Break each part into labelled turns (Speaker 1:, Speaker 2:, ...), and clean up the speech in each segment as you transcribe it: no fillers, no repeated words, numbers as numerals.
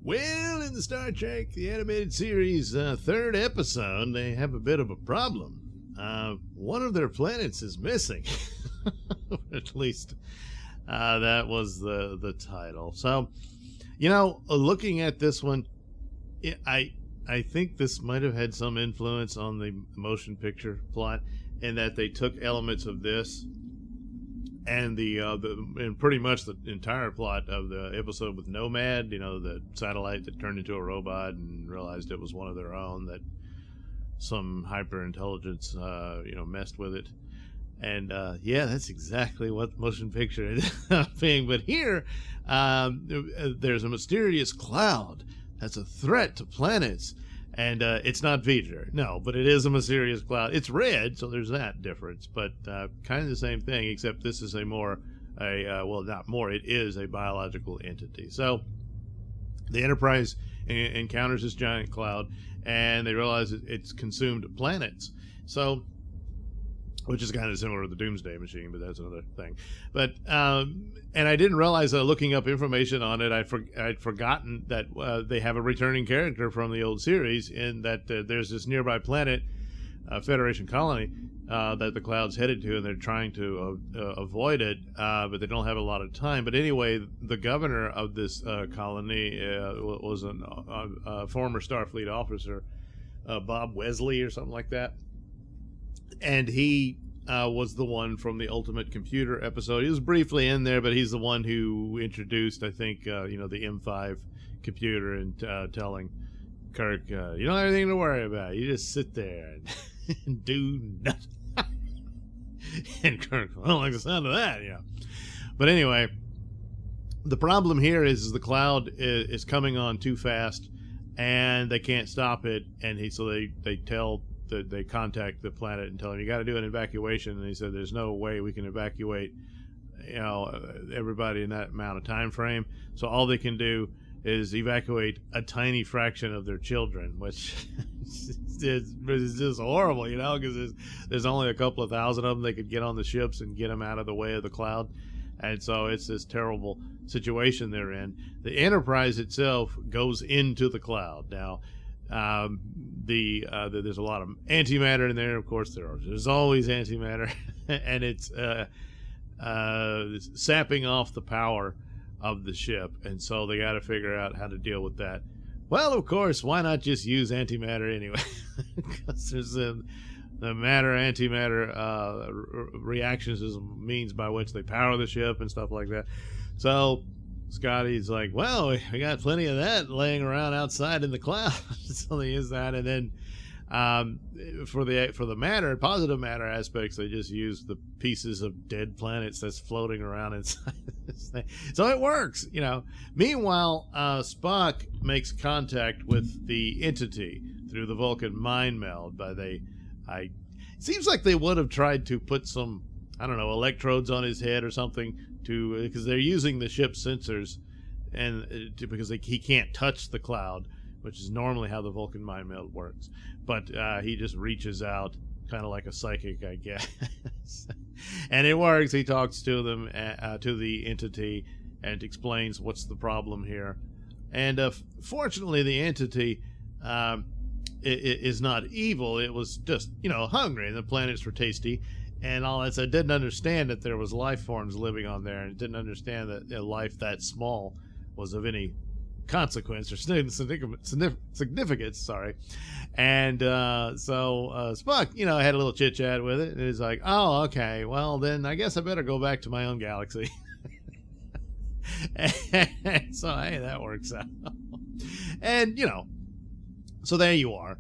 Speaker 1: Well, in the Star Trek, the animated series, third episode, they have a bit of a problem. One of their planets is missing. At least that was the title. So, looking at this one, I think this might have had some influence on the motion picture plot, in that they took elements of this and and pretty much the entire plot of the episode with Nomad, the satellite that turned into a robot and realized it was one of their own, that some hyper intelligence messed with it. And that's exactly what motion picture ended up being. But here, there's a mysterious cloud that's a threat to planets. And it's not V'ger, no, but it is a mysterious cloud. It's red, so there's that difference, but kind of the same thing, except this is it is a biological entity. So the Enterprise encounters this giant cloud, and they realize it's consumed planets. So, which is kind of similar to the Doomsday Machine, but that's another thing. But and I didn't realize, looking up information on it, I'd forgotten that they have a returning character from the old series, in that there's this nearby planet, Federation colony, that the cloud's headed to, and they're trying to avoid it, but they don't have a lot of time. But anyway, the governor of this colony was a former Starfleet officer, Bob Wesley or something like that. And he was the one from the Ultimate Computer episode. He was briefly in there, but he's the one who introduced, I think, the M5 computer, and telling Kirk, you don't have anything to worry about. You just sit there and do nothing. And Kirk, I don't like the sound of that, But anyway, the problem here is the cloud is coming on too fast, and they can't stop it. And they contact the planet and tell them, you got to do an evacuation. And he said, there's no way we can evacuate everybody in that amount of time frame. So all they can do is evacuate a tiny fraction of their children, which is just horrible, because there's only a couple of thousand of them. They could get on the ships and get them out of the way of the cloud. And so it's this terrible situation they're in. The Enterprise itself goes into the cloud. Now, there's a lot of antimatter in there. Of course, there's always antimatter, and it's sapping off the power of the ship, and so they got to figure out how to deal with that. Well, of course, why not just use antimatter anyway? Because there's the matter-antimatter reactions is a means by which they power the ship and stuff like that. So Scotty's like, well, we got plenty of that laying around outside in the cloud. So they use that, and then for the matter, positive matter aspects, they just use the pieces of dead planets that's floating around inside this thing. So it works, Meanwhile, Spock makes contact with the entity through the Vulcan mind meld. It seems like they would have tried to put some, electrodes on his head or something, because they're using the ship's sensors, because he can't touch the cloud, which is normally how the Vulcan mind meld works. But he just reaches out, kind of like a psychic, I guess. And it works. He talks to them, to the entity, and explains what's the problem here. And fortunately, the entity is not evil. It was just, hungry, and the planets were tasty and all that. So it didn't understand that there was life forms living on there, and it didn't understand that a life that small was of any consequence or significance. Sorry. And so Spock, had a little chit chat with it, and he's like, oh, okay, well then I guess I better go back to my own galaxy. And so hey, that works out. And so there you are.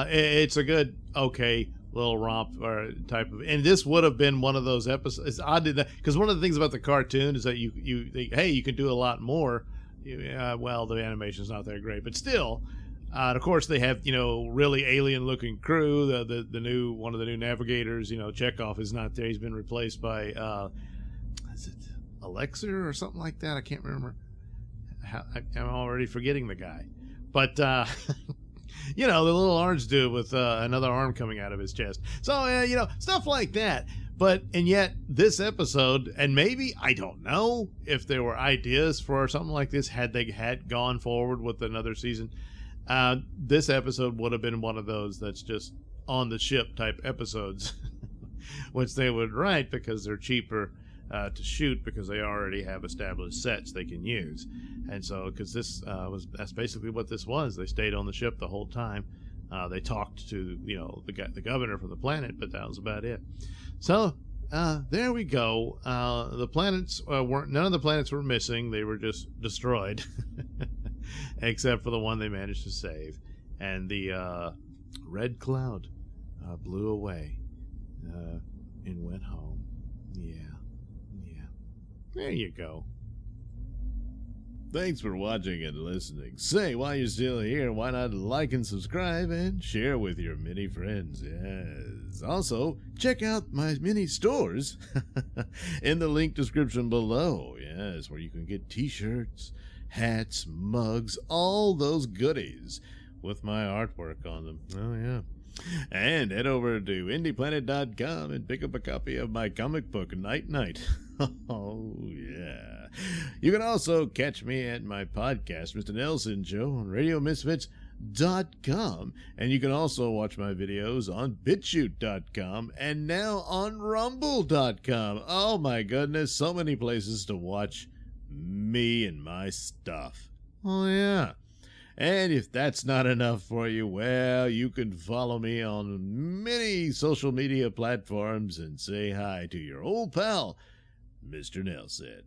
Speaker 1: It's a good, okay, little romp or type of, and this would have been one of those episodes. It's odd because one of the things about the cartoon is that you think, hey, you can do a lot more. Well, the animation's not that great, but still, of course they have really alien looking crew. The new one of the new navigators, Chekhov is not there. He's been replaced by is it Alexa or something like that? I can't remember. I'm already forgetting the guy, but the little orange dude with another arm coming out of his chest. So stuff like that. and yet this episode, and maybe, I don't know if there were ideas for something like this had they had gone forward with another season. This episode would have been one of those that's just on the ship type episodes, which they would write because they're cheaper to shoot, because they already have established sets they can use. And so, because that's basically what this was. They stayed on the ship the whole time. They talked to the governor from the planet, but that was about it. So there we go. The planets none of the planets were missing. They were just destroyed, except for the one they managed to save. And the red cloud blew away and went home. Yeah. There you go. Thanks for watching and listening. Say, while you're still here, why not like and subscribe and share with your many friends? Yes. Also, check out my mini stores in the link description below. Yes, where you can get t-shirts, hats, mugs, all those goodies with my artwork on them. Oh, yeah. And head over to indieplanet.com and pick up a copy of my comic book, Night Night. Oh, yeah. You can also catch me at my podcast, Mr Nailsin Show, on RadioMisfits.com. And you can also watch my videos on BitChute.com and now on Rumble.com. Oh, my goodness, so many places to watch me and my stuff. Oh, yeah. And if that's not enough for you, well, you can follow me on many social media platforms and say hi to your old pal, Mr. Nailsin.